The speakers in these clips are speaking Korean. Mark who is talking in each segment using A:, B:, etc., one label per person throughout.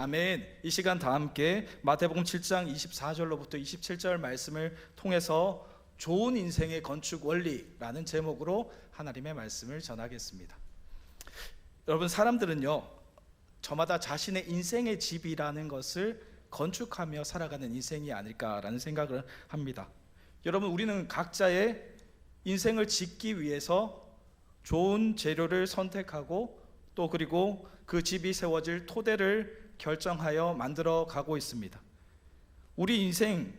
A: 아멘. 이 시간 다 함께 마태복음 7장 24절로부터 27절 말씀을 통해서 좋은 인생의 건축 원리라는 제목으로 하나님의 말씀을 전하겠습니다. 여러분, 사람들은요, 저마다 자신의 인생의 집이라는 것을 건축하며 살아가는 인생이 아닐까라는 생각을 합니다. 여러분, 우리는 각자의 인생을 짓기 위해서 좋은 재료를 선택하고 또 그리고 그 집이 세워질 토대를 결정하여 만들어 가고 있습니다. 우리 인생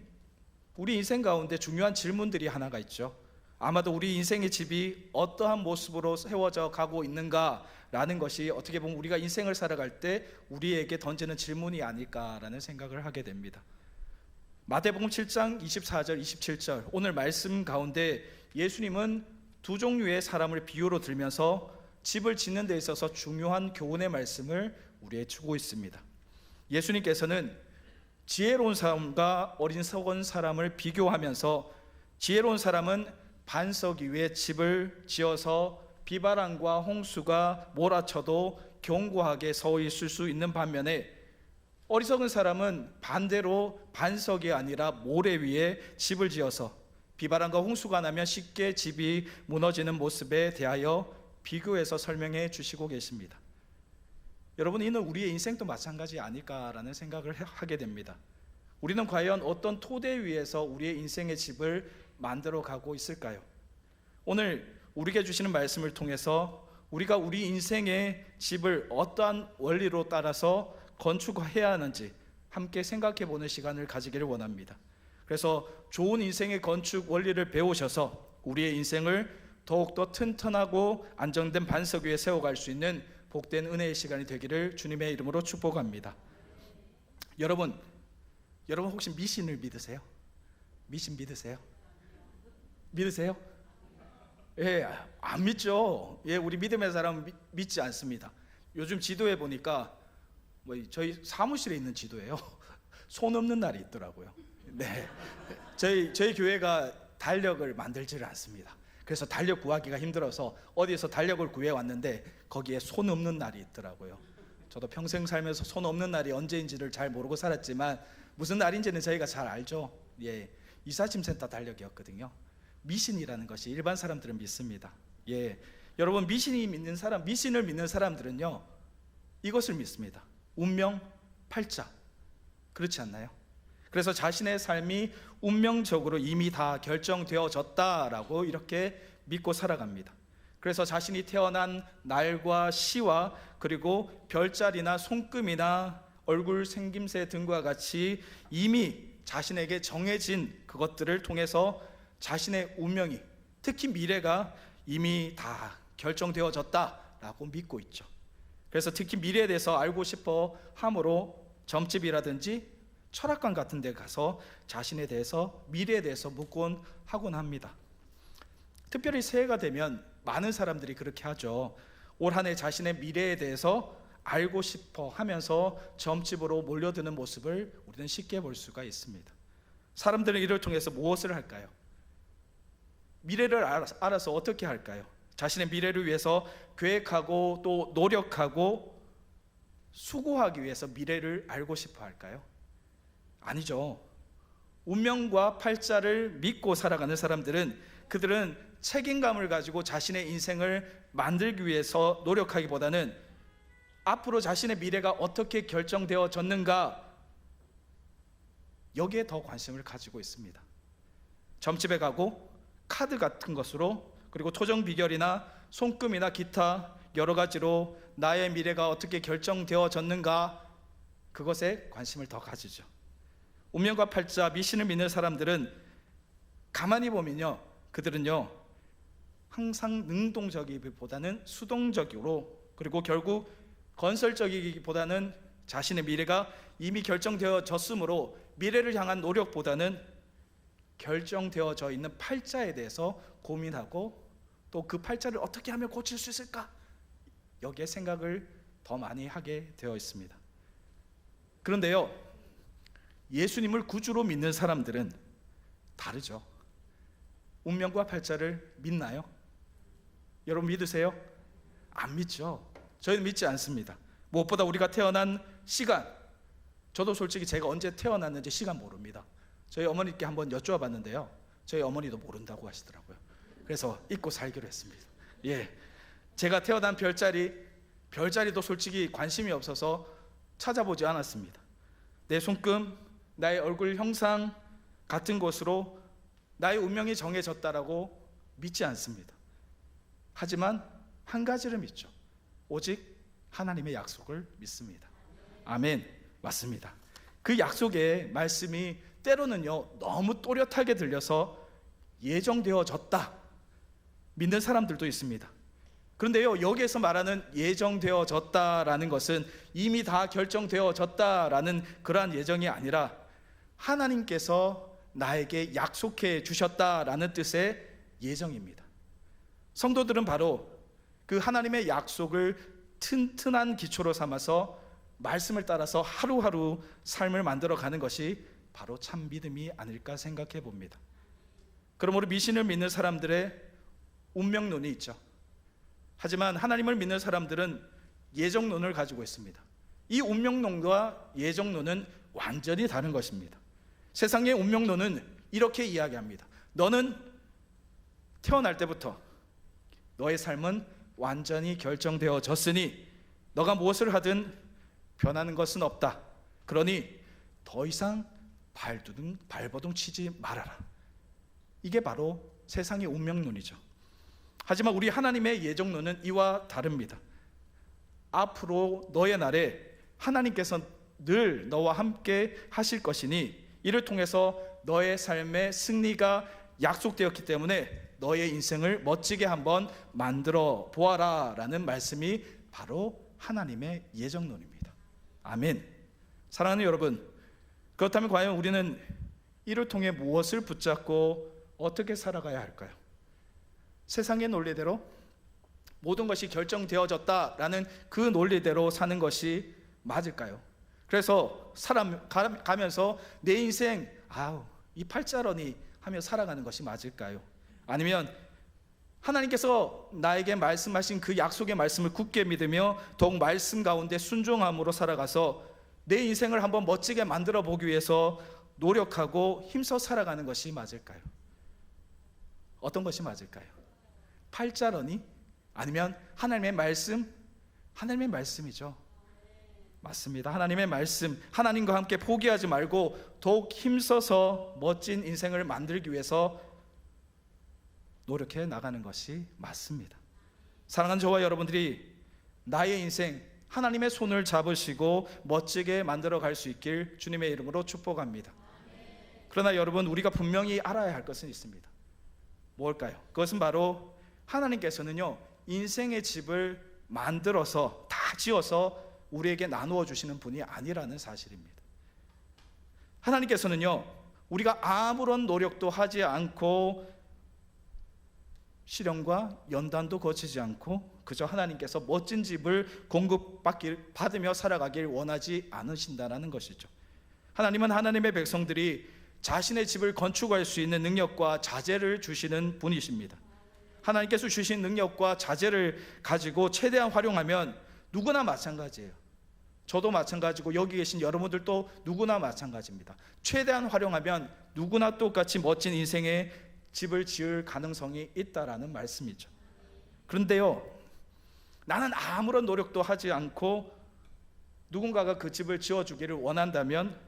A: 가운데 중요한 질문들이 하나가 있죠. 아마도 우리 인생의 집이 어떠한 모습으로 세워져 가고 있는가라는 것이 어떻게 보면 우리가 인생을 살아갈 때 우리에게 던지는 질문이 아닐까라는 생각을 하게 됩니다. 마태복음 7장 24절 27절 오늘 말씀 가운데 예수님은 두 종류의 사람을 비유로 들면서 집을 짓는 데 있어서 중요한 교훈의 말씀을 우리에게 주고 있습니다. 예수님께서는 지혜로운 사람과 어리석은 사람을 비교하면서 지혜로운 사람은 반석 위에 집을 지어서 비바람과 홍수가 몰아쳐도 견고하게 서 있을 수 있는 반면에 어리석은 사람은 반대로 반석이 아니라 모래 위에 집을 지어서 비바람과 홍수가 나면 쉽게 집이 무너지는 모습에 대하여 비교해서 설명해 주시고 계십니다. 여러분, 이는 우리의 인생도 마찬가지 아닐까라는 생각을 하게 됩니다. 우리는 과연 어떤 토대 위에서 우리의 인생의 집을 만들어 가고 있을까요? 오늘 우리에게 주시는 말씀을 통해서 우리가 우리 인생의 집을 어떠한 원리로 따라서 건축해야 하는지 함께 생각해 보는 시간을 가지기를 원합니다. 그래서 좋은 인생의 건축 원리를 배우셔서 우리의 인생을 더욱더 튼튼하고 안정된 반석 위에 세워갈 수 있는 복된 은혜의 시간이 되기를 주님의 이름으로 축복합니다. 여러분 혹시 미신을 믿으세요? 미신 믿으세요? 믿으세요? 예, 안 믿죠. 예, 우리 믿음의 사람은 믿지 않습니다. 요즘 지도에 보니까 저희 사무실에 있는 지도예요. 손 없는 날이 있더라고요. 네, 저희 교회가 달력을 만들지를 않습니다. 그래서 달력 구하기가 힘들어서 어디에서 달력을 구해 왔는데 거기에 손 없는 날이 있더라고요. 저도 평생 살면서 손 없는 날이 언제인지를 잘 모르고 살았지만 무슨 날인지는 저희가 잘 알죠. 예, 이사짐센터 달력이었거든요. 미신이라는 것이 일반 사람들은 믿습니다. 예, 여러분, 미신을 믿는 사람들은요, 이것을 믿습니다. 운명, 팔자. 그렇지 않나요? 그래서 자신의 삶이 운명적으로 이미 다 결정되어졌다라고 이렇게 믿고 살아갑니다. 그래서 자신이 태어난 날과 시와 그리고 별자리나 손금이나 얼굴 생김새 등과 같이 이미 자신에게 정해진 그것들을 통해서 자신의 운명이, 특히 미래가 이미 다 결정되어졌다라고 믿고 있죠. 그래서 특히 미래에 대해서 알고 싶어 함으로 점집이라든지 철학관 같은 데 가서 자신에 대해서, 미래에 대해서 묻곤 하곤 합니다. 특별히 새해가 되면 많은 사람들이 그렇게 하죠. 올 한 해 자신의 미래에 대해서 알고 싶어 하면서 점집으로 몰려드는 모습을 우리는 쉽게 볼 수가 있습니다. 사람들은 이를 통해서 무엇을 할까요? 미래를 알아서 어떻게 할까요? 자신의 미래를 위해서 계획하고 또 노력하고 수고하기 위해서 미래를 알고 싶어 할까요? 아니죠. 운명과 팔자를 믿고 살아가는 사람들은 그들은 책임감을 가지고 자신의 인생을 만들기 위해서 노력하기보다는 앞으로 자신의 미래가 어떻게 결정되어졌는가, 여기에 더 관심을 가지고 있습니다. 점집에 가고 카드 같은 것으로, 그리고 토정 비결이나 손금이나 기타 여러 가지로 나의 미래가 어떻게 결정되어졌는가, 그것에 관심을 더 가지죠. 운명과 팔자, 미신을 믿는 사람들은 가만히 보면요, 그들은요 항상 능동적이기보다는 수동적으로, 그리고 결국 건설적이기보다는 자신의 미래가 이미 결정되어졌으므로 미래를 향한 노력보다는 결정되어져 있는 팔자에 대해서 고민하고 또 그 팔자를 어떻게 하면 고칠 수 있을까, 여기에 생각을 더 많이 하게 되어 있습니다. 그런데요, 예수님을 구주로 믿는 사람들은 다르죠. 운명과 팔자를 믿나요? 여러분 믿으세요? 안 믿죠. 저희는 믿지 않습니다. 무엇보다 우리가 태어난 시간, 저도 솔직히 제가 언제 태어났는지 시간 모릅니다. 저희 어머니께 한번 여쭈어 봤는데요, 저희 어머니도 모른다고 하시더라고요. 그래서 잊고 살기로 했습니다. 제가 태어난 별자리도 솔직히 관심이 없어서 찾아보지 않았습니다. 내 손금, 나의 얼굴 형상 같은 것으로 나의 운명이 정해졌다라고 믿지 않습니다. 하지만 한 가지를 믿죠. 오직 하나님의 약속을 믿습니다. 아멘. 맞습니다. 그 약속의 말씀이 때로는요 너무 또렷하게 들려서 예정되어졌다 믿는 사람들도 있습니다. 그런데요, 여기에서 말하는 예정되어졌다라는 것은 이미 다 결정되어졌다라는 그러한 예정이 아니라 하나님께서 나에게 약속해 주셨다라는 뜻의 예정입니다. 성도들은 바로 그 하나님의 약속을 튼튼한 기초로 삼아서 말씀을 따라서 하루하루 삶을 만들어가는 것이 바로 참 믿음이 아닐까 생각해 봅니다. 그러므로 미신을 믿는 사람들의 운명론이 있죠. 하지만 하나님을 믿는 사람들은 예정론을 가지고 있습니다. 이 운명론과 예정론은 완전히 다른 것입니다. 세상의 운명론은 이렇게 이야기합니다. 너는 태어날 때부터 너의 삶은 완전히 결정되어졌으니 너가 무엇을 하든 변하는 것은 없다. 그러니 더 이상 발버둥 치지 말아라. 이게 바로 세상의 운명론이죠. 하지만 우리 하나님의 예정론은 이와 다릅니다. 앞으로 너의 날에 하나님께서 늘 너와 함께 하실 것이니 이를 통해서 너의 삶의 승리가 약속되었기 때문에 너의 인생을 멋지게 한번 만들어 보아라 라는 말씀이 바로 하나님의 예정론입니다. 아멘. 사랑하는 여러분, 그렇다면 과연 우리는 이를 통해 무엇을 붙잡고 어떻게 살아가야 할까요? 세상의 논리대로 모든 것이 결정되어졌다라는 그 논리대로 사는 것이 맞을까요? 그래서 가면서 내 인생 이 팔자러니 하며 살아가는 것이 맞을까요? 아니면 하나님께서 나에게 말씀하신 그 약속의 말씀을 굳게 믿으며 더욱 말씀 가운데 순종함으로 살아가서 내 인생을 한번 멋지게 만들어 보기 위해서 노력하고 힘써 살아가는 것이 맞을까요? 어떤 것이 맞을까요? 팔자러니? 아니면 하나님의 말씀? 하나님의 말씀이죠. 맞습니다. 하나님의 말씀, 하나님과 함께 포기하지 말고 더욱 힘써서 멋진 인생을 만들기 위해서 노력해 나가는 것이 맞습니다. 사랑하는 저와 여러분들이 나의 인생 하나님의 손을 잡으시고 멋지게 만들어 갈 수 있길 주님의 이름으로 축복합니다. 그러나 여러분, 우리가 분명히 알아야 할 것은 있습니다. 뭘까요? 그것은 바로 하나님께서는요 인생의 집을 만들어서 다 지어서 우리에게 나누어 주시는 분이 아니라는 사실입니다. 하나님께서는요 우리가 아무런 노력도 하지 않고 시련과 연단도 거치지 않고 그저 하나님께서 멋진 집을 공급받으며 살아가길 원하지 않으신다는 것이죠. 하나님은 하나님의 백성들이 자신의 집을 건축할 수 있는 능력과 자재를 주시는 분이십니다. 하나님께서 주신 능력과 자재를 가지고 최대한 활용하면 누구나 마찬가지예요. 저도 마찬가지고 여기 계신 여러분들도 누구나 마찬가지입니다. 최대한 활용하면 누구나 똑같이 멋진 인생의 집을 지을 가능성이 있다라는 말씀이죠. 그런데요, 나는 아무런 노력도 하지 않고 누군가가 그 집을 지어주기를 원한다면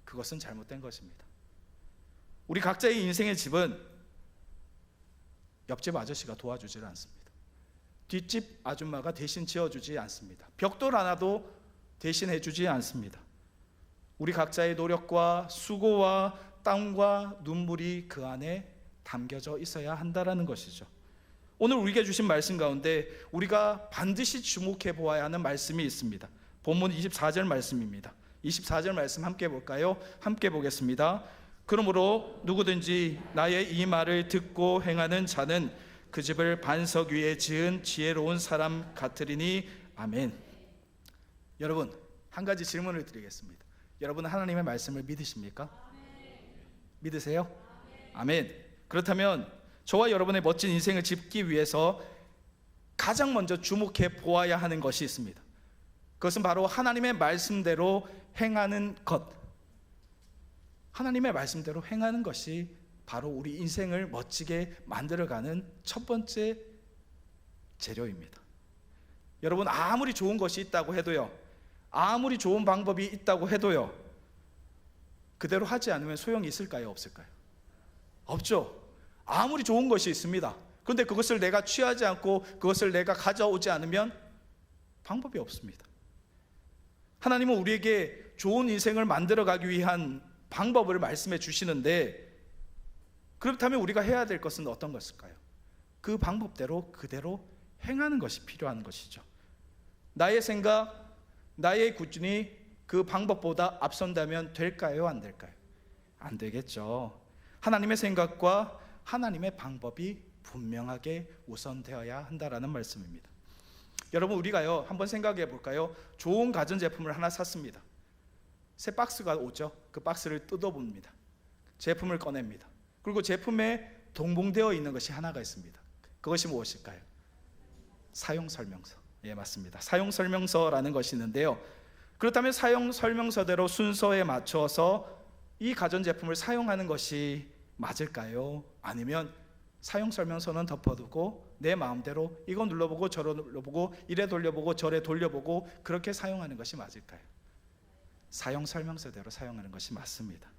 A: 그것은 잘못된 것입니다. 우리 각자의 인생의 집은 옆집 아저씨가 도와주질 않습니다. 뒷집 아줌마가 대신 지어주지 않습니다. 벽돌 하나도 대신 해주지 않습니다. 우리 각자의 노력과 수고와 땀과 눈물이 그 안에 담겨져 있어야 한다는 것이죠. 오늘 우리에게 주신 말씀 가운데 우리가 반드시 주목해 보아야 하는 말씀이 있습니다. 본문 24절 말씀입니다. 24절 말씀 함께 볼까요? 함께 보겠습니다. 그러므로 누구든지 나의 이 말을 듣고 행하는 자는 그 집을 반석 위에 지은 지혜로운 사람 같으리니. 아멘. 여러분, 한 가지 질문을 드리겠습니다. 여러분은 하나님의 말씀을 믿으십니까? 믿으세요? 아멘. 그렇다면 저와 여러분의 멋진 인생을 짓기 위해서 가장 먼저 주목해 보아야 하는 것이 있습니다. 그것은 바로 하나님의 말씀대로 행하는 것. 하나님의 말씀대로 행하는 것이 바로 우리 인생을 멋지게 만들어가는 첫 번째 재료입니다. 여러분, 아무리 좋은 것이 있다고 해도요, 아무리 좋은 방법이 있다고 해도요, 그대로 하지 않으면 소용이 있을까요? 없을까요? 없죠. 아무리 좋은 것이 있습니다. 그런데 그것을 내가 취하지 않고 그것을 내가 가져오지 않으면 방법이 없습니다. 하나님은 우리에게 좋은 인생을 만들어가기 위한 방법을 말씀해 주시는데, 그렇다면 우리가 해야 될 것은 어떤 것일까요? 그 방법대로 그대로 행하는 것이 필요한 것이죠. 나의 생각, 나의 기준이 그 방법보다 앞선다면 될까요? 안 될까요? 안 되겠죠. 하나님의 생각과 하나님의 방법이 분명하게 우선되어야 한다라는 말씀입니다. 여러분, 우리가요, 한번 생각해 볼까요? 좋은 가전제품을 하나 샀습니다. 새 박스가 오죠. 그 박스를 뜯어봅니다. 제품을 꺼냅니다. 그리고 제품에 동봉되어 있는 것이 하나가 있습니다. 그것이 무엇일까요? 사용설명서. 예, 맞습니다. 사용설명서라는 것이 있는데요, 그렇다면 사용설명서대로 순서에 맞춰서 이 가전제품을 사용하는 것이 맞을까요? 아니면 사용설명서는 덮어두고 내 마음대로 이거 눌러보고 저거 눌러보고 이래 돌려보고 저래 돌려보고 그렇게 사용하는 것이 맞을까요? 사용설명서대로 사용하는 것이 맞습니다.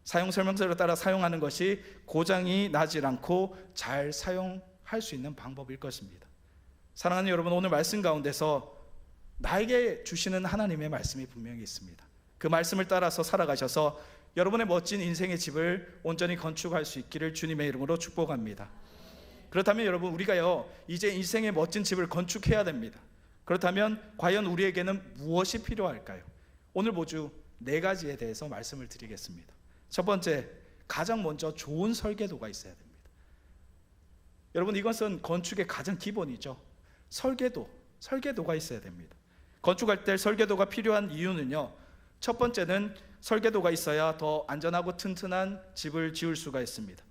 A: 사용설명서를 따라 사용하는 것이 고장이 나질 않고 잘 사용할 수 있는 방법일 것입니다. 사랑하는 여러분, 오늘 말씀 가운데서 나에게 주시는 하나님의 말씀이 분명히 있습니다. 그 말씀을 따라서 살아가셔서 여러분의 멋진 인생의 집을 온전히 건축할 수 있기를 주님의 이름으로 축복합니다. 그렇다면 여러분, 우리가요, 이제 인생의 멋진 집을 건축해야 됩니다. 그렇다면 과연 우리에게는 무엇이 필요할까요? 오늘 모두 4가지에 대해서 말씀을 드리겠습니다. 첫 번째, 가장 먼저 좋은 설계도가 있어야 됩니다. 여러분, 이것은 건축의 가장 기본이죠. 설계도가 있어야 됩니다. 건축할 때 설계도가 필요한 이유는요, 첫 번째는 설계도가 있어야 더 안전하고 튼튼한 집을 지을 수가 있습니다.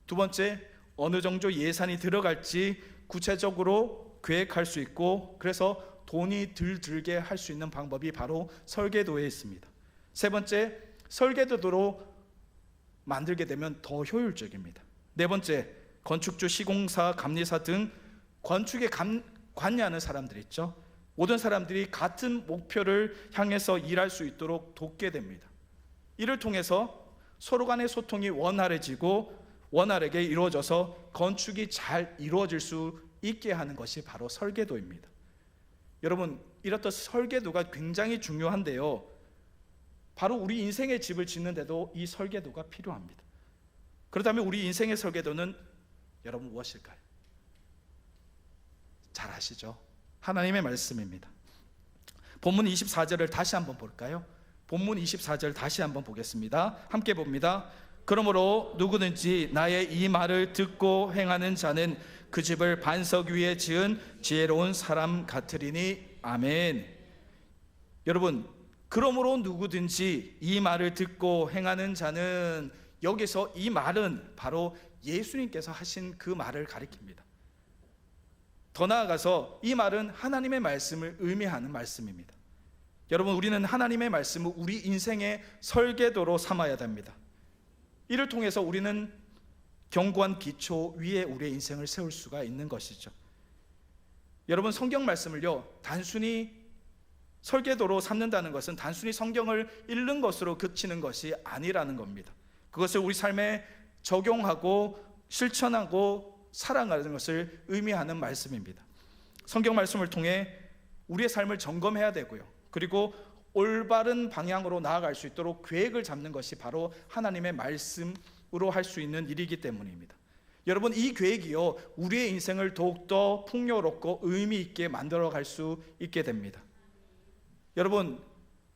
A: 두 번째, 어느 정도 예산이 들어갈지 구체적으로 계획할 수 있고, 그래서 돈이 덜 들게 할 수 있는 방법이 바로 설계도에 있습니다. 세 번째, 설계도로 만들게 되면 더 효율적입니다. 네 번째, 건축주, 시공사, 감리사 등 건축에 관여하는 사람들이 있죠. 모든 사람들이 같은 목표를 향해서 일할 수 있도록 돕게 됩니다. 이를 통해서 서로 간의 소통이 원활해지고 원활하게 이루어져서 건축이 잘 이루어질 수 있게 하는 것이 바로 설계도입니다. 여러분, 이렇듯 설계도가 굉장히 중요한데요, 바로 우리 인생의 집을 짓는데도 이 설계도가 필요합니다. 그렇다면 우리 인생의 설계도는 여러분 무엇일까요? 잘 아시죠? 하나님의 말씀입니다. 본문 24절을 다시 한번 볼까요? 본문 24절 다시 한번 보겠습니다. 함께 봅니다. 그러므로 누구든지 나의 이 말을 듣고 행하는 자는 그 집을 반석 위에 지은 지혜로운 사람 같으리니. 아멘. 여러분, 그러므로 누구든지 이 말을 듣고 행하는 자는, 여기서 이 말은 바로 예수님께서 하신 그 말을 가리킵니다. 더 나아가서 이 말은 하나님의 말씀을 의미하는 말씀입니다. 여러분, 우리는 하나님의 말씀을 우리 인생의 설계도로 삼아야 됩니다. 이를 통해서 우리는 견고한 기초 위에 우리의 인생을 세울 수가 있는 것이죠. 여러분, 성경 말씀을요, 단순히 설계도로 삼는다는 것은 단순히 성경을 읽는 것으로 그치는 것이 아니라는 겁니다. 그것을 우리 삶에 적용하고 실천하고 살아가는 것을 의미하는 말씀입니다. 성경 말씀을 통해 우리의 삶을 점검해야 되고요, 그리고 올바른 방향으로 나아갈 수 있도록 계획을 잡는 것이 바로 하나님의 말씀으로 할 수 있는 일이기 때문입니다. 여러분, 이 계획이요, 우리의 인생을 더욱더 풍요롭고 의미 있게 만들어갈 수 있게 됩니다. 여러분,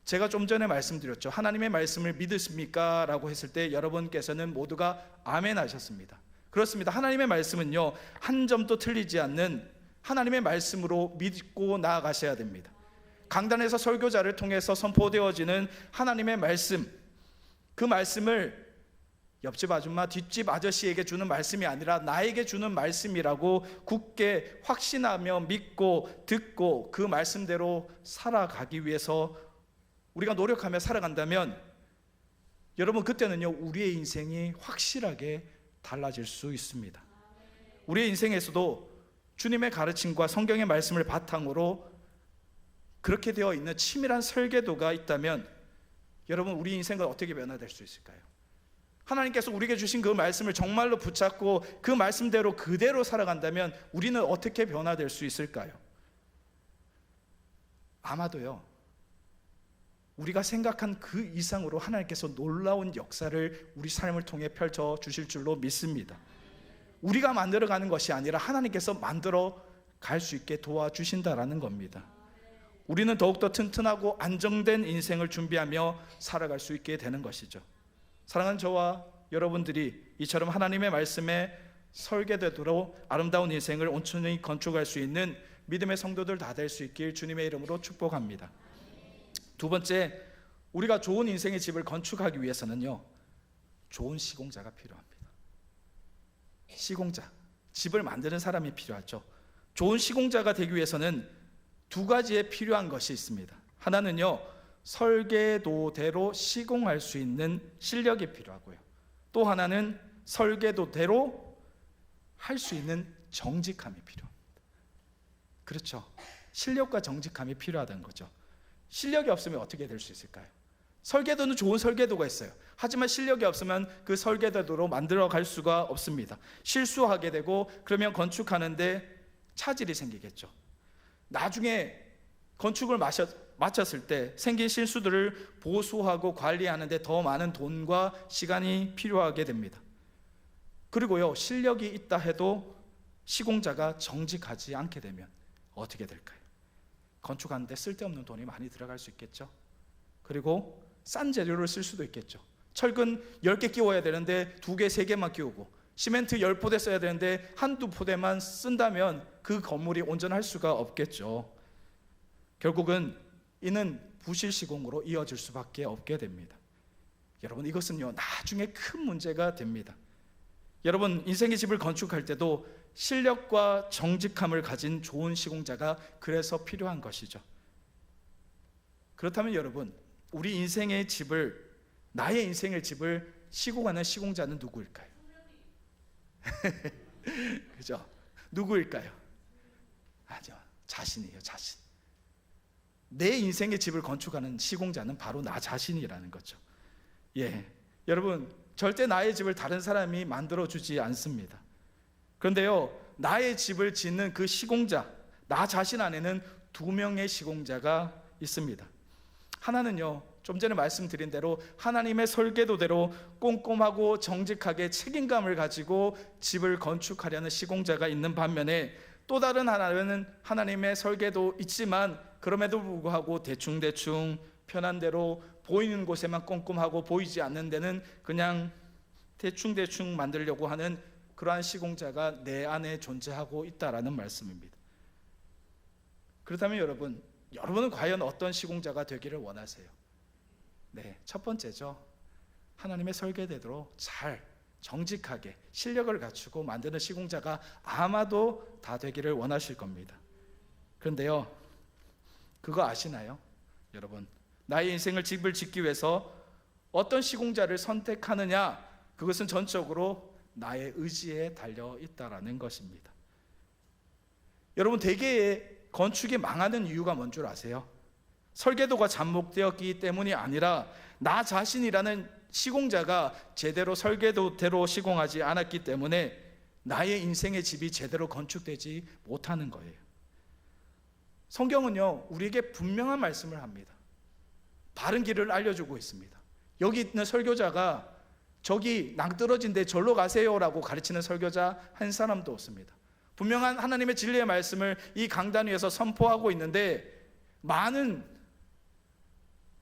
A: 제가 좀 전에 말씀드렸죠. 하나님의 말씀을 믿으십니까? 라고 했을 때 여러분께서는 모두가 아멘 하셨습니다. 그렇습니다. 하나님의 말씀은요, 한 점도 틀리지 않는 하나님의 말씀으로 믿고 나아가셔야 됩니다. 강단에서 설교자를 통해서 선포되어지는 하나님의 말씀, 그 말씀을 옆집 아줌마, 뒷집 아저씨에게 주는 말씀이 아니라 나에게 주는 말씀이라고 굳게 확신하며 믿고 듣고 그 말씀대로 살아가기 위해서 우리가 노력하며 살아간다면 여러분, 그때는요 우리의 인생이 확실하게 달라질 수 있습니다. 우리의 인생에서도 주님의 가르침과 성경의 말씀을 바탕으로 그렇게 되어 있는 치밀한 설계도가 있다면 여러분, 우리 인생은 어떻게 변화될 수 있을까요? 하나님께서 우리에게 주신 그 말씀을 정말로 붙잡고 그 말씀대로 그대로 살아간다면 우리는 어떻게 변화될 수 있을까요? 아마도요 우리가 생각한 그 이상으로 하나님께서 놀라운 역사를 우리 삶을 통해 펼쳐 주실 줄로 믿습니다. 우리가 만들어가는 것이 아니라 하나님께서 만들어 갈 수 있게 도와주신다라는 겁니다. 우리는 더욱더 튼튼하고 안정된 인생을 준비하며 살아갈 수 있게 되는 것이죠. 사랑하는 저와 여러분들이 이처럼 하나님의 말씀에 설계되도록 아름다운 인생을 온전히 건축할 수 있는 믿음의 성도들 다 될 수 있길 주님의 이름으로 축복합니다. 두 번째, 우리가 좋은 인생의 집을 건축하기 위해서는요 좋은 시공자가 필요합니다. 시공자, 집을 만드는 사람이 필요하죠. 좋은 시공자가 되기 위해서는 두 가지에 필요한 것이 있습니다. 하나는요 설계도대로 시공할 수 있는 실력이 필요하고요, 또 하나는 설계도대로 할 수 있는 정직함이 필요합니다. 그렇죠, 실력과 정직함이 필요하다는 거죠. 실력이 없으면 어떻게 될 수 있을까요? 설계도는 좋은 설계도가 있어요. 하지만 실력이 없으면 그 설계도로 만들어 갈 수가 없습니다. 실수하게 되고 그러면 건축하는데 차질이 생기겠죠. 나중에 건축을 마쳤을 때 생긴 실수들을 보수하고 관리하는데 더 많은 돈과 시간이 필요하게 됩니다. 그리고요 실력이 있다 해도 시공자가 정직하지 않게 되면 어떻게 될까요? 건축하는데 쓸데없는 돈이 많이 들어갈 수 있겠죠. 그리고 싼 재료를 쓸 수도 있겠죠. 철근 10개 끼워야 되는데 2개, 3개만 끼우고, 시멘트 10포대 써야 되는데 한두 포대만 쓴다면 그 건물이 온전할 수가 없겠죠. 결국은 이는 부실 시공으로 이어질 수밖에 없게 됩니다. 여러분, 이것은요 나중에 큰 문제가 됩니다. 여러분, 인생의 집을 건축할 때도 실력과 정직함을 가진 좋은 시공자가 그래서 필요한 것이죠. 그렇다면 여러분, 우리 인생의 집을, 나의 인생의 집을 시공하는 시공자는 누구일까요? 그죠? 누구일까요? 아니요, 자신이에요. 자신. 내 인생의 집을 건축하는 시공자는 바로 나 자신이라는 거죠. 예, 여러분, 절대 나의 집을 다른 사람이 만들어주지 않습니다. 그런데요 나의 집을 짓는 그 시공자, 나 자신 안에는 2명의 시공자가 있습니다. 하나는요 좀 전에 말씀드린 대로 하나님의 설계도대로 꼼꼼하고 정직하게 책임감을 가지고 집을 건축하려는 시공자가 있는 반면에, 또 다른 하나는 하나님의 설계도 있지만 그럼에도 불구하고 대충대충 편한 대로 보이는 곳에만 꼼꼼하고 보이지 않는 데는 그냥 대충대충 만들려고 하는 그러한 시공자가 내 안에 존재하고 있다라는 말씀입니다. 그렇다면 여러분은 과연 어떤 시공자가 되기를 원하세요? 네, 첫 번째죠. 하나님의 설계대로 잘 정직하게 실력을 갖추고 만드는 시공자가 아마도 다 되기를 원하실 겁니다. 그런데요 그거 아시나요? 여러분, 나의 인생을 집을 짓기 위해서 어떤 시공자를 선택하느냐, 그것은 전적으로 나의 의지에 달려 있다라는 것입니다. 여러분, 대개의 건축이 망하는 이유가 뭔 줄 아세요? 설계도가 잘못되었기 때문이 아니라 나 자신이라는 시공자가 제대로 설계도대로 시공하지 않았기 때문에 나의 인생의 집이 제대로 건축되지 못하는 거예요. 성경은요 우리에게 분명한 말씀을 합니다. 바른 길을 알려주고 있습니다. 여기 있는 설교자가 저기 낭떠러진 데 절로 가세요라고 가르치는 설교자 한 사람도 없습니다. 분명한 하나님의 진리의 말씀을 이 강단 위에서 선포하고 있는데 많은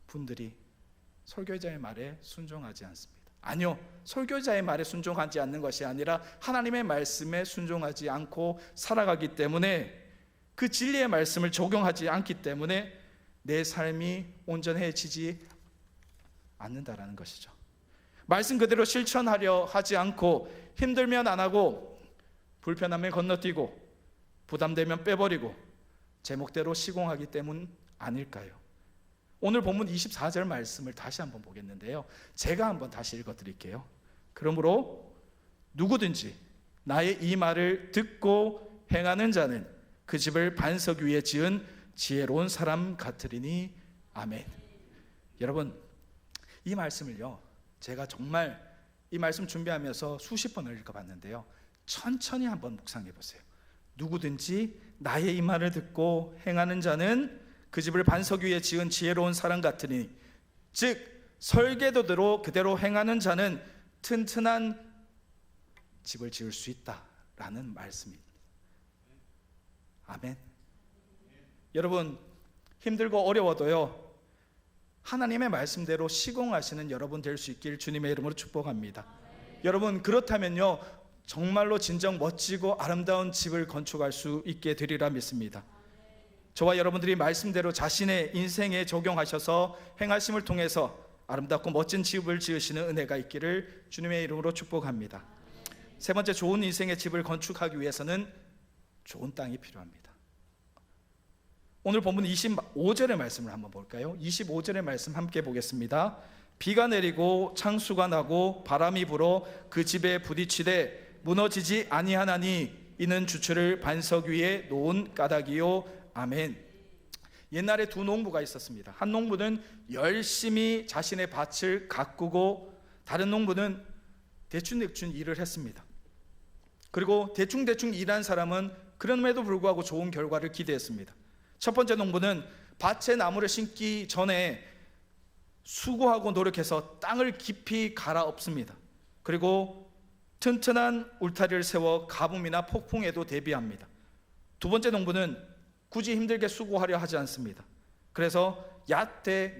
A: 분들이 설교자의 말에 순종하지 않습니다. 아니요, 설교자의 말에 순종하지 않는 것이 아니라 하나님의 말씀에 순종하지 않고 살아가기 때문에, 그 진리의 말씀을 적용하지 않기 때문에 내 삶이 온전해지지 않는다라는 것이죠. 말씀 그대로 실천하려 하지 않고 힘들면 안 하고 불편하면 건너뛰고 부담되면 빼버리고 제목대로 시공하기 때문 아닐까요? 오늘 본문 24절 말씀을 다시 한번 보겠는데요, 제가 한번 다시 읽어드릴게요. 그러므로 누구든지 나의 이 말을 듣고 행하는 자는 그 집을 반석 위에 지은 지혜로운 사람 같으리니 아멘. 여러분, 이 말씀을요, 제가 정말 이 말씀 준비하면서 수십 번을 읽어봤는데요, 천천히 한번 묵상해 보세요. 누구든지 나의 이 말을 듣고 행하는 자는 그 집을 반석 위에 지은 지혜로운 사람 같으니, 즉 설계도대로 그대로 행하는 자는 튼튼한 집을 지을 수 있다라는 말씀입니다. 아멘. 여러분, 힘들고 어려워도요, 하나님의 말씀대로 시공하시는 여러분 될 수 있길 주님의 이름으로 축복합니다. 여러분, 그렇다면요, 정말로 진정 멋지고 아름다운 집을 건축할 수 있게 되리라 믿습니다. 저와 여러분들이 말씀대로 자신의 인생에 적용하셔서 행하심을 통해서 아름답고 멋진 집을 지으시는 은혜가 있기를 주님의 이름으로 축복합니다. 세 번째, 좋은 인생의 집을 건축하기 위해서는 좋은 땅이 필요합니다. 오늘 본문 25절의 말씀을 한번 볼까요? 25절의 말씀 함께 보겠습니다. 비가 내리고 창수가 나고 바람이 불어 그 집에 부딪히되 무너지지 아니하나니 이는 주추를 반석 위에 놓은 까닭이요 아멘. 옛날에 두 농부가 있었습니다. 한 농부는 열심히 자신의 밭을 가꾸고 다른 농부는 대충대충 일을 했습니다. 그리고 대충대충 일한 사람은 그럼에도 불구하고 좋은 결과를 기대했습니다. 첫 번째 농부는 밭에 나무를 심기 전에 수고하고 노력해서 땅을 깊이 갈아엎습니다. 그리고 튼튼한 울타리를 세워 가뭄이나 폭풍에도 대비합니다. 두 번째 농부는 굳이 힘들게 수고하려 하지 않습니다. 그래서 얕게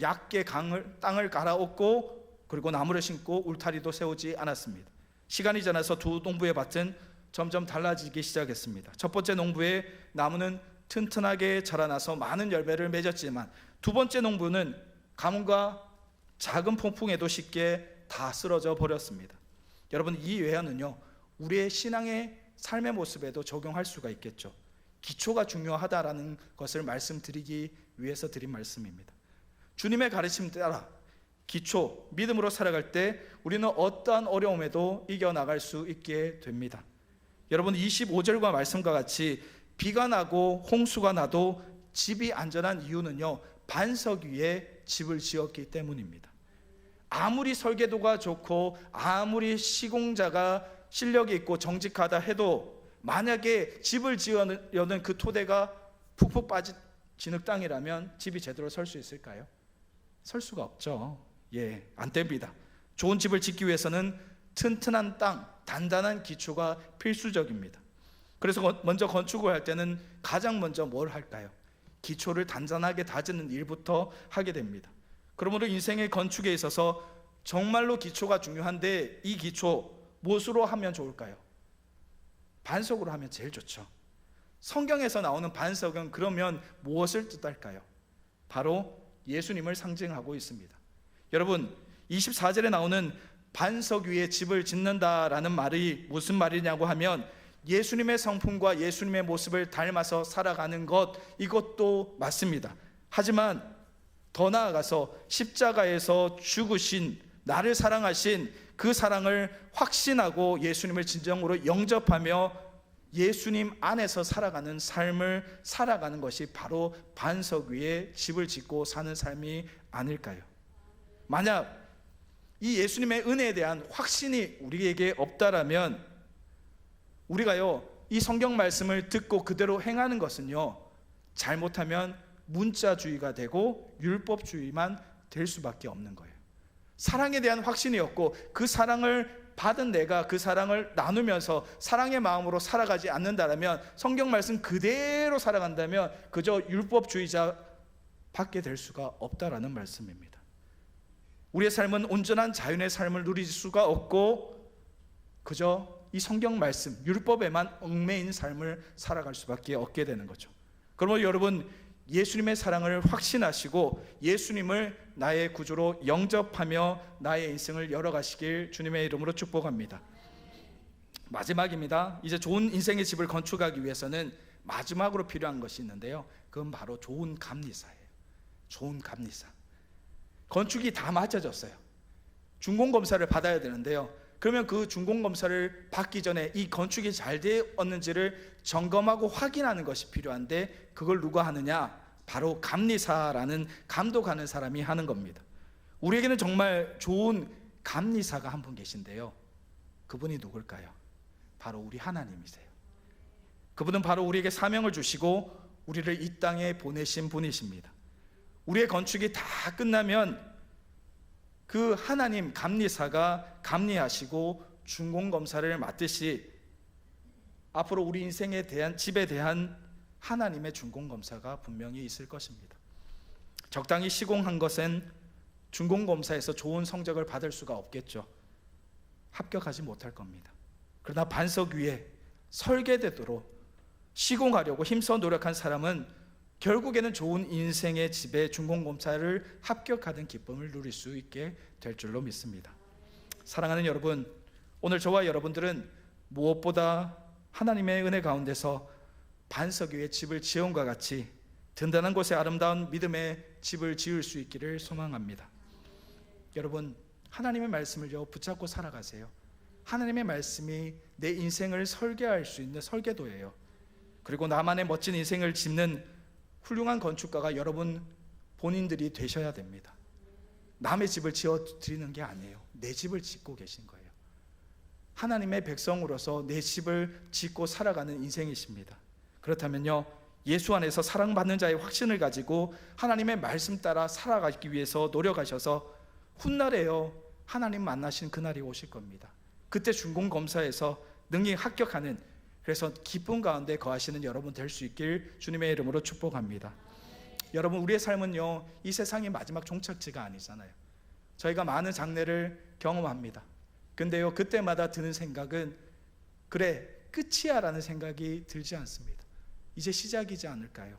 A: 땅을 갈아엎고 그리고 나무를 심고 울타리도 세우지 않았습니다. 시간이 지나서 두 농부의 밭은 점점 달라지기 시작했습니다. 첫 번째 농부의 나무는 튼튼하게 자라나서 많은 열매를 맺었지만 두 번째 농부는 가뭄과 작은 폭풍에도 쉽게 다 쓰러져 버렸습니다. 여러분, 이 외에는요, 우리의 신앙의 삶의 모습에도 적용할 수가 있겠죠. 기초가 중요하다라는 것을 말씀드리기 위해서 드린 말씀입니다. 주님의 가르침 따라 기초, 믿음으로 살아갈 때 우리는 어떠한 어려움에도 이겨나갈 수 있게 됩니다. 여러분, 25절과 말씀과 같이 비가 나고 홍수가 나도 집이 안전한 이유는요, 반석 위에 집을 지었기 때문입니다. 아무리 설계도가 좋고 아무리 시공자가 실력이 있고 정직하다 해도 만약에 집을 지으려는 그 토대가 푹푹 빠진 진흙 땅이라면 집이 제대로 설 수 있을까요? 설 수가 없죠. 안 됩니다. 좋은 집을 짓기 위해서는 튼튼한 땅, 단단한 기초가 필수적입니다. 그래서 먼저 건축을 할 때는 가장 먼저 뭘 할까요? 기초를 단단하게 다지는 일부터 하게 됩니다. 그러므로 인생의 건축에 있어서 정말로 기초가 중요한데 이 기초 무엇으로 하면 좋을까요? 반석으로 하면 제일 좋죠. 성경에서 나오는 반석은 그러면 무엇을 뜻할까요? 바로 예수님을 상징하고 있습니다. 여러분, 24절에 나오는 반석 위에 집을 짓는다라는 말이 무슨 말이냐고 하면 예수님의 성품과 예수님의 모습을 닮아서 살아가는 것, 이것도 맞습니다. 하지만 더 나아가서 십자가에서 죽으신, 나를 사랑하신 그 사랑을 확신하고 예수님을 진정으로 영접하며 예수님 안에서 살아가는 삶을 살아가는 것이 바로 반석 위에 집을 짓고 사는 삶이 아닐까요? 만약 이 예수님의 은혜에 대한 확신이 우리에게 없다라면 우리가요, 이 성경 말씀을 듣고 그대로 행하는 것은요, 잘못하면 문자주의가 되고 율법주의만 될 수밖에 없는 거예요. 사랑에 대한 확신이 없고 그 사랑을 받은 내가 그 사랑을 나누면서 사랑의 마음으로 살아가지 않는다면, 성경 말씀 그대로 살아간다면 그저 율법주의자 밖에 될 수가 없다라는 말씀입니다. 우리의 삶은 온전한 자연의 삶을 누릴 수가 없고 그저 이 성경 말씀, 율법에만 얽매인 삶을 살아갈 수밖에 없게 되는 거죠. 그러면 여러분, 예수님의 사랑을 확신하시고 예수님을 나의 구주로 영접하며 나의 인생을 열어가시길 주님의 이름으로 축복합니다. 마지막입니다. 이제 좋은 인생의 집을 건축하기 위해서는 마지막으로 필요한 것이 있는데요, 그건 바로 좋은 감리사예요. 좋은 감리사. 건축이 다 맞춰졌어요. 준공검사를 받아야 되는데요, 그러면 그 준공검사를 받기 전에 이 건축이 잘 되었는지를 점검하고 확인하는 것이 필요한데, 그걸 누가 하느냐? 바로 감리사라는 감독하는 사람이 하는 겁니다. 우리에게는 정말 좋은 감리사가 한 분 계신데요, 그분이 누굴까요? 바로 우리 하나님이세요. 그분은 바로 우리에게 사명을 주시고 우리를 이 땅에 보내신 분이십니다. 우리의 건축이 다 끝나면 그 하나님 감리사가 감리하시고 준공검사를 맡듯이 앞으로 우리 인생에 대한, 집에 대한 하나님의 준공검사가 분명히 있을 것입니다. 적당히 시공한 것은 준공검사에서 좋은 성적을 받을 수가 없겠죠. 합격하지 못할 겁니다. 그러나 반석 위에 설계되도록 시공하려고 힘써 노력한 사람은 결국에는 좋은 인생의 집에 준공검사를 합격하는 기쁨을 누릴 수 있게 될 줄로 믿습니다. 사랑하는 여러분, 오늘 저와 여러분들은 무엇보다 하나님의 은혜 가운데서 반석 위에 집을 지은과 같이 든든한 곳에 아름다운 믿음의 집을 지을 수 있기를 소망합니다. 여러분, 하나님의 말씀을요 붙잡고 살아가세요. 하나님의 말씀이 내 인생을 설계할 수 있는 설계도예요. 그리고 나만의 멋진 인생을 짓는 훌륭한 건축가가 여러분 본인들이 되셔야 됩니다. 남의 집을 지어 드리는 게 아니에요. 내 집을 짓고 계신 거예요. 하나님의 백성으로서 내 집을 짓고 살아가는 인생이십니다. 그렇다면요, 예수 안에서 사랑받는 자의 확신을 가지고 하나님의 말씀 따라 살아가기 위해서 노력하셔서 훗날에요 하나님 만나신 그날이 오실 겁니다. 그때 준공검사에서 능히 합격하는, 그래서 기쁨 가운데 거하시는 여러분 될 수 있길 주님의 이름으로 축복합니다. 여러분, 우리의 삶은요 이 세상의 마지막 종착지가 아니잖아요. 저희가 많은 장례를 경험합니다. 근데요 그때마다 드는 생각은, 그래 끝이야 라는 생각이 들지 않습니다. 이제 시작이지 않을까요?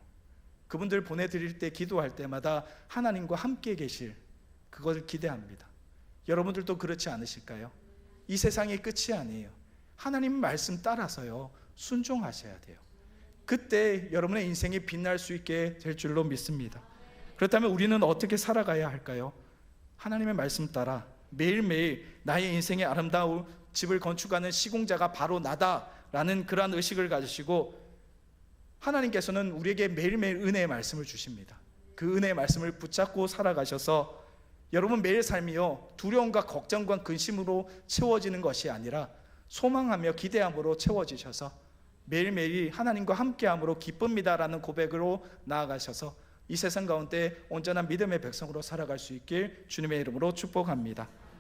A: 그분들 보내드릴 때, 기도할 때마다 하나님과 함께 계실 그것을 기대합니다. 여러분들도 그렇지 않으실까요? 이 세상의 끝이 아니에요. 하나님 말씀 따라서요 순종하셔야 돼요. 그때 여러분의 인생이 빛날 수 있게 될 줄로 믿습니다. 그렇다면 우리는 어떻게 살아가야 할까요? 하나님의 말씀 따라 매일매일 나의 인생의 아름다운 집을 건축하는 시공자가 바로 나다라는 그러한 의식을 가지시고, 하나님께서는 우리에게 매일매일 은혜의 말씀을 주십니다. 그 은혜의 말씀을 붙잡고 살아가셔서 여러분 매일 삶이요 두려움과 걱정과 근심으로 채워지는 것이 아니라 소망하며 기대함으로 채워지셔서 매일매일 하나님과 함께함으로 기쁩니다라는 고백으로 나아가셔서 이 세상 가운데 온전한 믿음의 백성으로 살아갈 수 있길 주님의 이름으로 축복합니다.